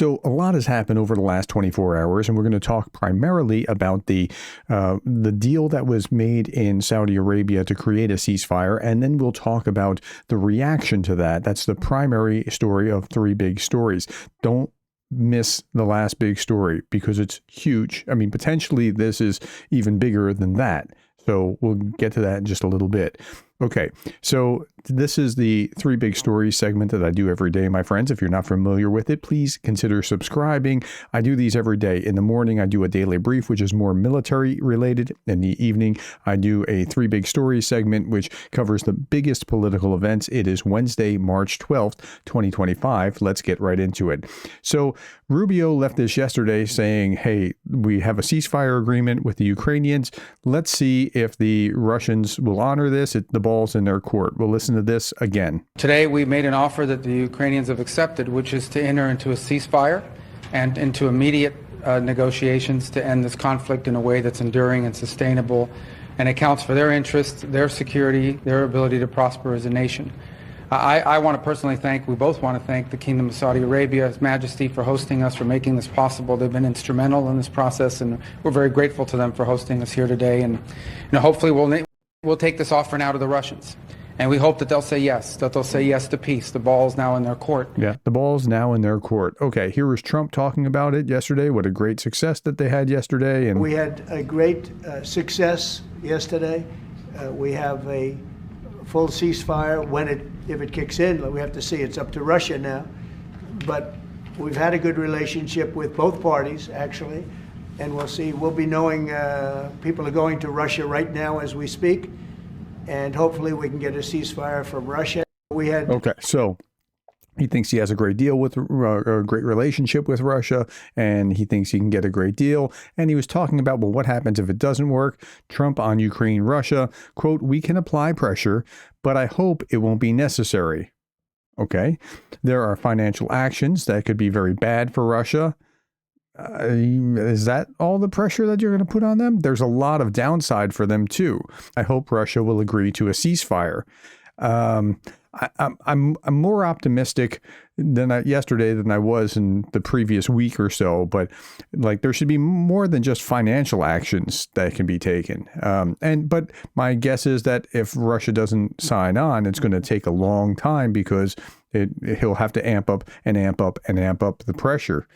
So a lot has happened over the last 24 hours, and we're going to talk primarily about the deal that was made in Saudi Arabia to create a ceasefire, and then we'll talk about the reaction to that. That's the primary story of three big stories. Don't miss the last big story because it's huge. I mean, potentially this is even bigger than that. So we'll get to that in just a little bit. Okay, so this is the three big stories segment that I do every day, my friends. If you're not familiar with it, please consider subscribing. I do these every day. In the morning, I do a daily brief, which is more military related. In the evening, I do a three big stories segment, which covers the biggest political events. It is Wednesday, March 12th, 2025. Let's get right into it. So Rubio left this yesterday saying, hey, we have a ceasefire agreement with the Ukrainians. Let's see if the Russians will honor this. The ball's in their court. We'll listen to this again. Today, we made an offer that the Ukrainians have accepted, which is to enter into a ceasefire and into immediate negotiations to end this conflict in a way that's enduring and sustainable and accounts for their interests, their security, their ability to prosper as a nation. I want to personally we both want to thank the Kingdom of Saudi Arabia, His Majesty, for hosting us, for making this possible. They've been instrumental in this process, and we're very grateful to them for hosting us here today. And hopefully we'll take this offer now to the Russians. And we hope that they'll say yes to peace. The ball's now in their court. Yeah, the ball's now in their court. Okay, here was Trump talking about it yesterday. What a great success that they had yesterday. And we had a great success yesterday. We have a full ceasefire if it kicks in. We have to see. It's up to Russia now. But we've had a good relationship with both parties, actually. And we'll see. We'll be knowing people are going to Russia right now as we speak. And hopefully we can get a ceasefire from Russia. Okay, so he thinks he has a great deal with a great relationship with Russia, and he thinks he can get a great deal. And he was talking about, well, what happens if it doesn't work? Trump on Ukraine, Russia, quote, we can apply pressure, but I hope it won't be necessary. Okay, there are financial actions that could be very bad for Russia. Is that all the pressure that you're going to put on them? There's a lot of downside for them too. I hope Russia will agree to a ceasefire. I'm more optimistic yesterday than I was in the previous week or so, but there should be more than just financial actions that can be taken. But my guess is that if Russia doesn't sign on, it's going to take a long time because he'll have to amp up the pressure.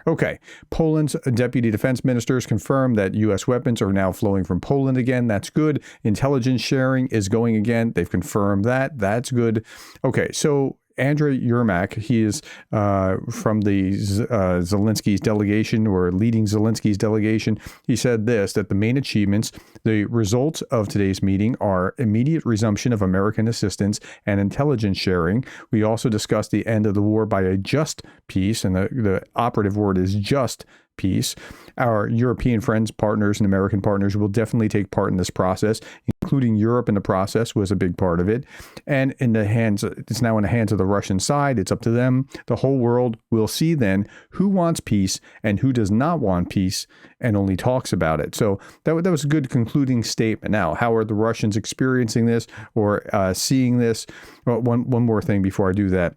Okay, Poland's deputy defense ministers confirmed that U.S. weapons are now flowing from Poland again. That's good. Intelligence sharing is going again. They've confirmed that. That's good. Okay, so Andrei Yermak, he is from the Zelensky's delegation, or leading Zelensky's delegation. He said that the main achievements, the results of today's meeting are immediate resumption of American assistance and intelligence sharing. We also discussed the end of the war by a just peace, and the operative word is just peace. Our European friends, partners, and American partners will definitely take part in this process, including Europe in the process was a big part of it. And it's now in the hands of the Russian side. It's up to them. The whole world will see then who wants peace and who does not want peace and only talks about it. So that was a good concluding statement. Now, how are the Russians experiencing this or seeing this? Well, one more thing before I do that.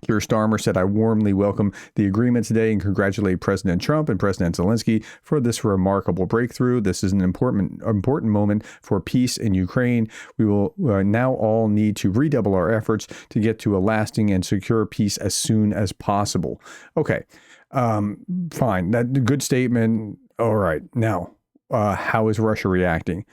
Keir Starmer said, I warmly welcome the agreement today and congratulate President Trump and President Zelensky for this remarkable breakthrough. This is an important moment for peace in Ukraine. We will now all need to redouble our efforts to get to a lasting and secure peace as soon as possible. Okay, fine. That good statement. All right. Now, how is Russia reacting?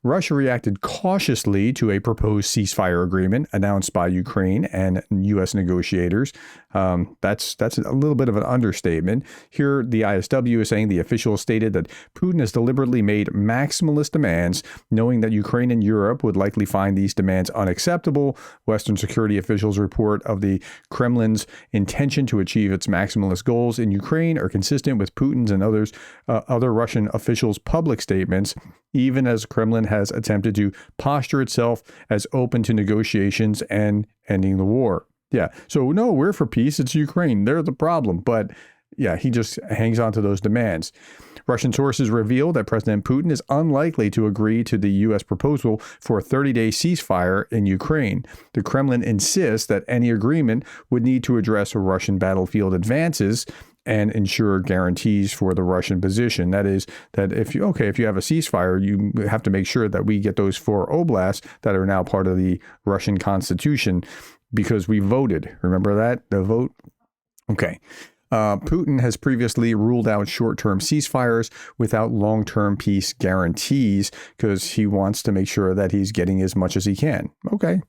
Russia reacted cautiously to a proposed ceasefire agreement announced by Ukraine and U.S. negotiators. That's a little bit of an understatement. Here, the ISW is saying the official stated that Putin has deliberately made maximalist demands, knowing that Ukraine and Europe would likely find these demands unacceptable. Western security officials report of the Kremlin's intention to achieve its maximalist goals in Ukraine are consistent with Putin's and other Russian officials' public statements, even as Kremlin has attempted to posture itself as open to negotiations and ending the war. Yeah, so no, we're for peace. It's Ukraine. They're the problem. But yeah, he just hangs on to those demands. Russian sources reveal that President Putin is unlikely to agree to the U.S. proposal for a 30-day ceasefire in Ukraine. The Kremlin insists that any agreement would need to address Russian battlefield advances and ensure guarantees for the Russian position. That is, that if you have a ceasefire, you have to make sure that we get those 4 oblasts that are now part of the Russian constitution because we voted. Remember that? The vote? Okay. Putin has previously ruled out short-term ceasefires without long-term peace guarantees because he wants to make sure that he's getting as much as he can. Okay.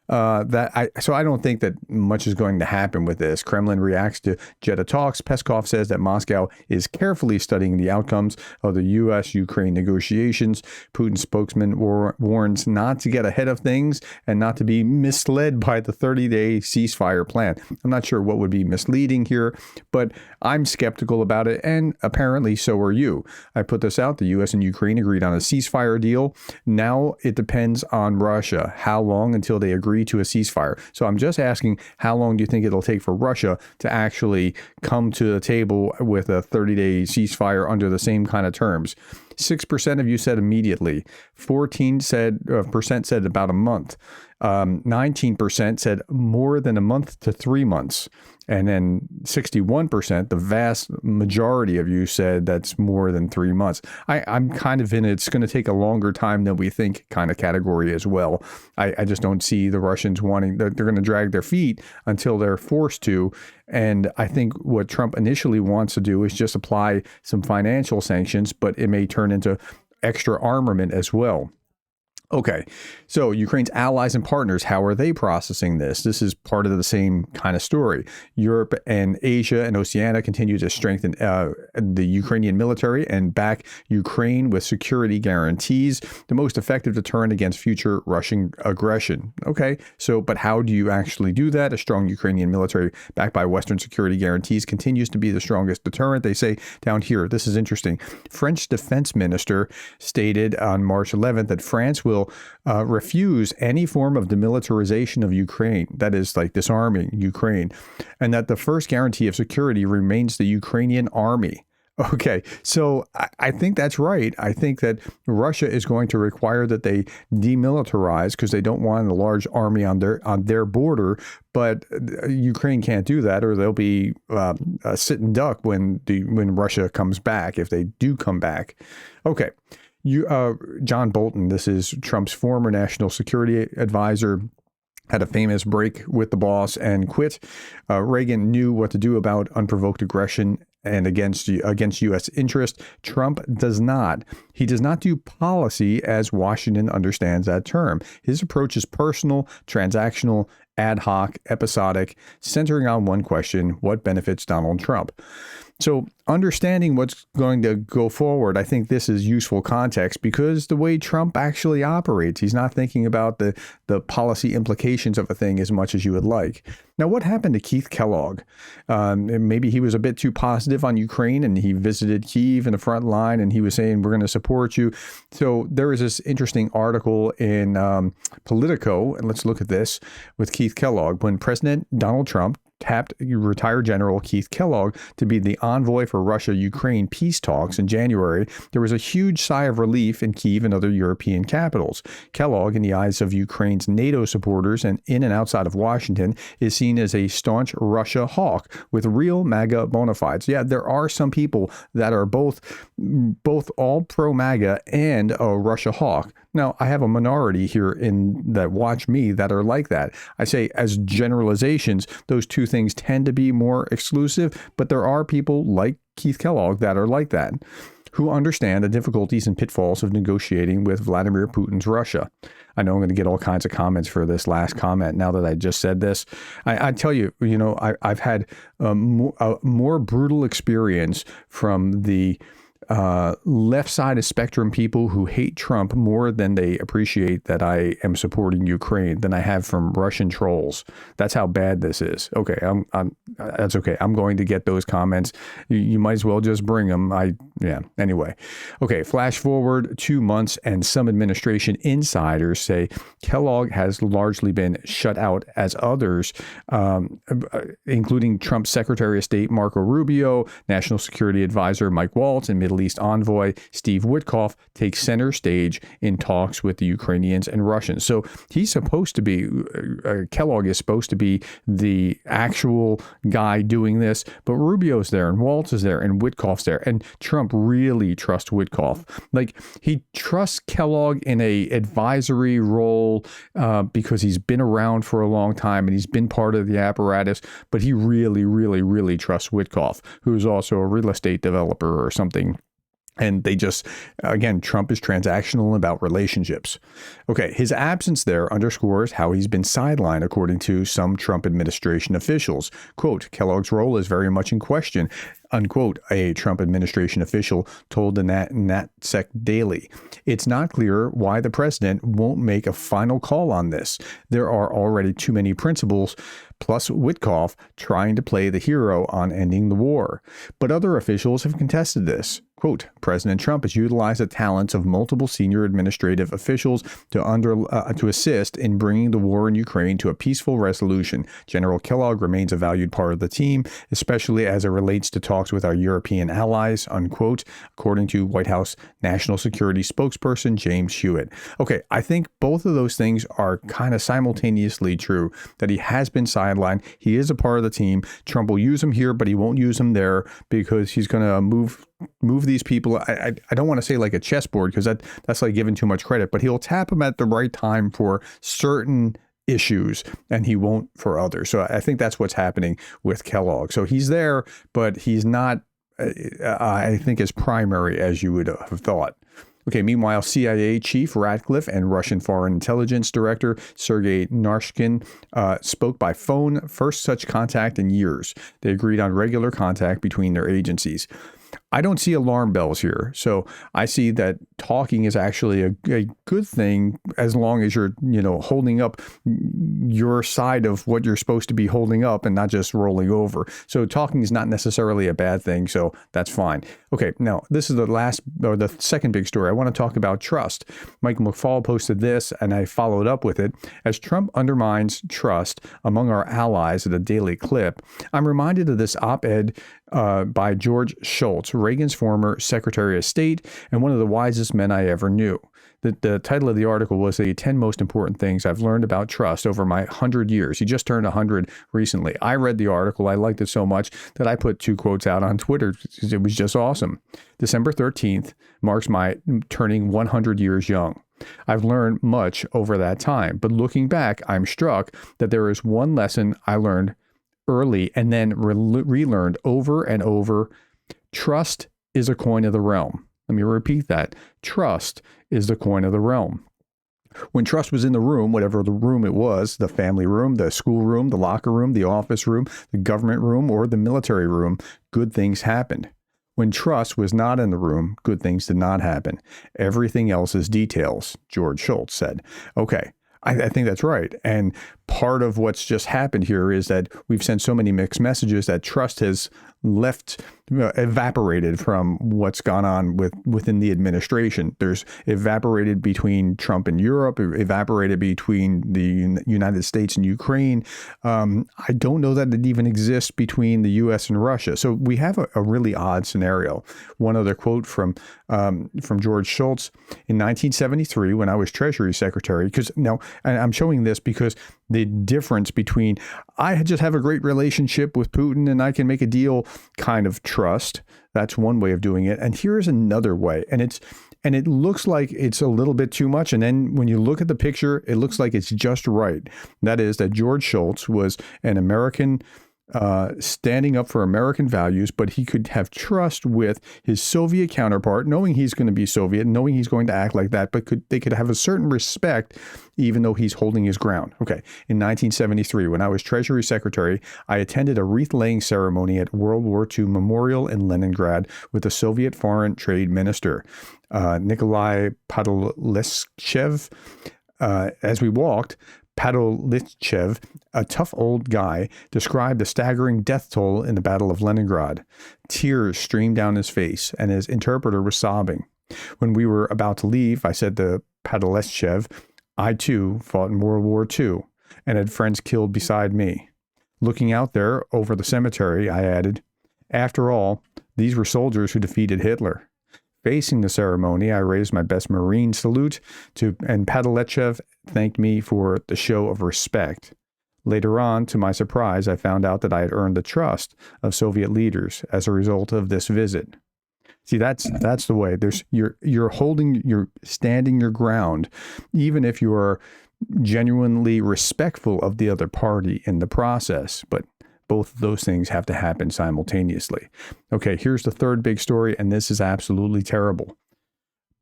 So I don't think that much is going to happen with this. Kremlin reacts to Jeddah talks. Peskov says that Moscow is carefully studying the outcomes of the U.S.-Ukraine negotiations. Putin's spokesman warns not to get ahead of things and not to be misled by the 30-day ceasefire plan. I'm not sure what would be misleading here, but I'm skeptical about it, and apparently so are you. I put this out. The U.S. and Ukraine agreed on a ceasefire deal. Now it depends on Russia. How long until they agree to a ceasefire? So I'm just asking, how long do you think it'll take for Russia to actually come to the table with a 30-day ceasefire under the same kind of terms? 6% of you said immediately. 14% said about a month. 19% said more than a month to 3 months. And then 61%, the vast majority of you said that's more than 3 months. I'm kind of in it's going to take a longer time than we think kind of category as well. I just don't see the Russians wanting, they're going to drag their feet until they're forced to. And I think what Trump initially wants to do is just apply some financial sanctions, but it may turn into extra armament as well. Okay, so Ukraine's allies and partners, how are they processing this? This is part of the same kind of story. Europe and Asia and Oceania continue to strengthen the Ukrainian military and back Ukraine with security guarantees, the most effective deterrent against future Russian aggression. Okay, so but how do you actually do that? A strong Ukrainian military backed by Western security guarantees continues to be the strongest deterrent. They say down here, this is interesting. French defense minister stated on March 11th that France will refuse any form of demilitarization of Ukraine, that is like disarming Ukraine, and that the first guarantee of security remains the Ukrainian army. Okay, so I think that's right. I think that Russia is going to require that they demilitarize because they don't want a large army on their border, but Ukraine can't do that, or they'll be a sit and duck when Russia comes back, if they do come back. Okay. John Bolton, this is Trump's former national security advisor, had a famous break with the boss and quit. Reagan knew what to do about unprovoked aggression and against U.S. interest. Trump does not. He does not do policy as Washington understands that term. His approach is personal, transactional, ad hoc, episodic, centering on one question: what benefits Donald Trump? So understanding what's going to go forward, I think this is useful context because the way Trump actually operates, he's not thinking about the policy implications of a thing as much as you would like. Now, what happened to Keith Kellogg? Maybe he was a bit too positive on Ukraine and he visited Kyiv in the front line and he was saying, we're going to support you. So there is this interesting article in Politico, and let's look at this with Keith Kellogg. When President Donald Trump tapped retired General Keith Kellogg to be the envoy for Russia-Ukraine peace talks in January, there was a huge sigh of relief in Kyiv and other European capitals. Kellogg, in the eyes of Ukraine's NATO supporters and in and outside of Washington, is seen as a staunch Russia hawk with real MAGA bona fides. Yeah, there are some people that are both all pro-MAGA and a Russia hawk. Now, I have a minority here that watch me that are like that. I say as generalizations, those two things tend to be more exclusive, but there are people like Keith Kellogg that are like that, who understand the difficulties and pitfalls of negotiating with Vladimir Putin's Russia. I know I'm going to get all kinds of comments for this last comment now that I just said this. I tell you, I've had a more brutal experience from the left side of spectrum people who hate Trump more than they appreciate that I am supporting Ukraine than I have from Russian trolls. That's how bad this is. Okay, that's okay. I'm going to get those comments. You might as well just bring them. Anyway. Okay, flash forward 2 months and some administration insiders say Kellogg has largely been shut out as others, including Trump's Secretary of State Marco Rubio, National Security Advisor Mike Waltz, and Middle Middle East envoy, Steve Witkoff, takes center stage in talks with the Ukrainians and Russians. So he's supposed to be, Kellogg is supposed to be the actual guy doing this, but Rubio's there and Waltz is there and Witkoff's there. And Trump really trusts Witkoff. Like, he trusts Kellogg in a advisory role because he's been around for a long time and he's been part of the apparatus, but he really, really, really trusts Witkoff, who's also a real estate developer or something. And they just, again, Trump is transactional about relationships. Okay, his absence there underscores how he's been sidelined, according to some Trump administration officials. Quote, Kellogg's role is very much in question, unquote, a Trump administration official told the NatSec Daily. It's not clear why the president won't make a final call on this. There are already too many principals, plus Witkoff trying to play the hero on ending the war. But other officials have contested this. Quote, President Trump has utilized the talents of multiple senior administrative officials to assist in bringing the war in Ukraine to a peaceful resolution. General Kellogg remains a valued part of the team, especially as it relates to talks with our European allies, unquote, according to White House National Security spokesperson James Hewitt. Okay, I think both of those things are kind of simultaneously true, that he has been sidelined. He is a part of the team. Trump will use him here, but he won't use him there because he's going to move these people. I don't want to say like a chessboard because that's like giving too much credit, but he'll tap them at the right time for certain issues and he won't for others. So I think that's what's happening with Kellogg. So he's there, but he's not, I think, as primary as you would have thought. Okay, meanwhile, CIA Chief Ratcliffe and Russian Foreign Intelligence Director Sergei Narishkin spoke by phone, first such contact in years. They agreed on regular contact between their agencies. I don't see alarm bells here. So I see that talking is actually a good thing as long as you're, holding up your side of what you're supposed to be holding up and not just rolling over. So talking is not necessarily a bad thing. So that's fine. Okay, now this is the second big story. I want to talk about trust. Michael McFaul posted this and I followed up with it. As Trump undermines trust among our allies at a daily clip, I'm reminded of this op-ed by George Shultz, Reagan's former Secretary of State and one of the wisest men I ever knew. The title of the article was the 10 most important things I've learned about trust over my 100 years. He just turned 100 recently. I read the article. I liked it so much that I put 2 quotes out on Twitter. It was just awesome. December 13th marks my turning 100 years young. I've learned much over that time, but looking back, I'm struck that there is one lesson I learned early and then relearned over and over. Trust is a coin of the realm. Let me repeat that. Trust is the coin of the realm. When trust was in the room, whatever the room it was, the family room, the school room, the locker room, the office room, the government room, or the military room, good things happened. When trust was not in the room, good things did not happen. Everything else is details, George Shultz said. Okay. I think that's right. And part of what's just happened here is that we've sent so many mixed messages that trust has left, evaporated from what's gone on within the administration. There's evaporated between Trump and Europe, evaporated between the United States and Ukraine. I don't know that it even exists between the U.S. and Russia. So we have a really odd scenario. One other quote from George Shultz in 1973, when I was Treasury Secretary, because now, and I'm showing this because the difference between I just have a great relationship with Putin and I can make a deal kind of trust. That's one way of doing it. And here's another way. And it looks like it's a little bit too much. And then when you look at the picture, it looks like it's just right. That is that George Shultz was an American standing up for American values, but he could have trust with his Soviet counterpart, knowing he's going to be Soviet, knowing he's going to act like that, but they could have a certain respect, even though he's holding his ground. Okay. In 1973, when I was Treasury Secretary, I attended a wreath-laying ceremony at World War II Memorial in Leningrad with the Soviet Foreign Trade Minister, Nikolai Podoleshchev. As we walked, Podoleshchev, a tough old guy, described the staggering death toll in the Battle of Leningrad. Tears streamed down his face, and his interpreter was sobbing. When we were about to leave, I said to Podoleshchev, I too fought in World War II and had friends killed beside me. Looking out there over the cemetery, I added, after all, these were soldiers who defeated Hitler. Facing the ceremony, I raised my best Marine salute and Pavelechev thanked me for the show of respect. Later on, to my surprise, I found out that I had earned the trust of Soviet leaders as a result of this visit. See, that's the way. You're standing your ground, even if you are genuinely respectful of the other party in the process. But both of those things have to happen simultaneously. Okay, here's the third big story, and this is absolutely terrible.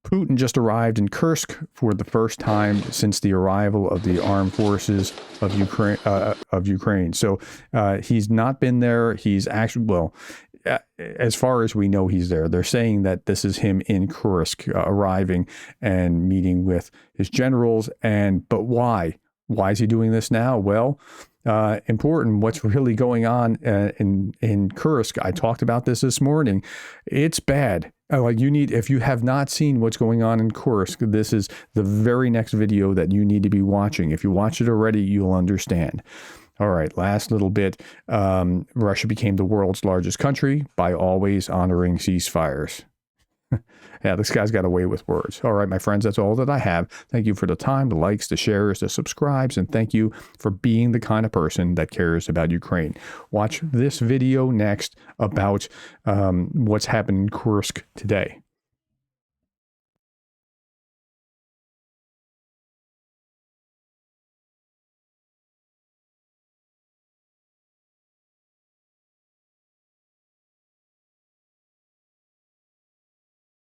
Putin just arrived in Kursk for the first time since the arrival of the armed forces of Ukraine. So he's not been there. He's actually, well, as far as we know, he's there. They're saying that this is him in Kursk arriving and meeting with his generals. But why? Why is he doing this now? Well, important. What's really going on in Kursk? I talked about this morning. It's bad. If you have not seen what's going on in Kursk, this is the very next video that you need to be watching. If you watch it already, you'll understand. All right, last little bit. Russia became the world's largest country by always honoring ceasefires. Yeah, this guy's got away with words. All right, my friends, that's all that I have. Thank you for the time, the likes, the shares, the subscribes, and thank you for being the kind of person that cares about Ukraine. Watch this video next about what's happened in Kursk today.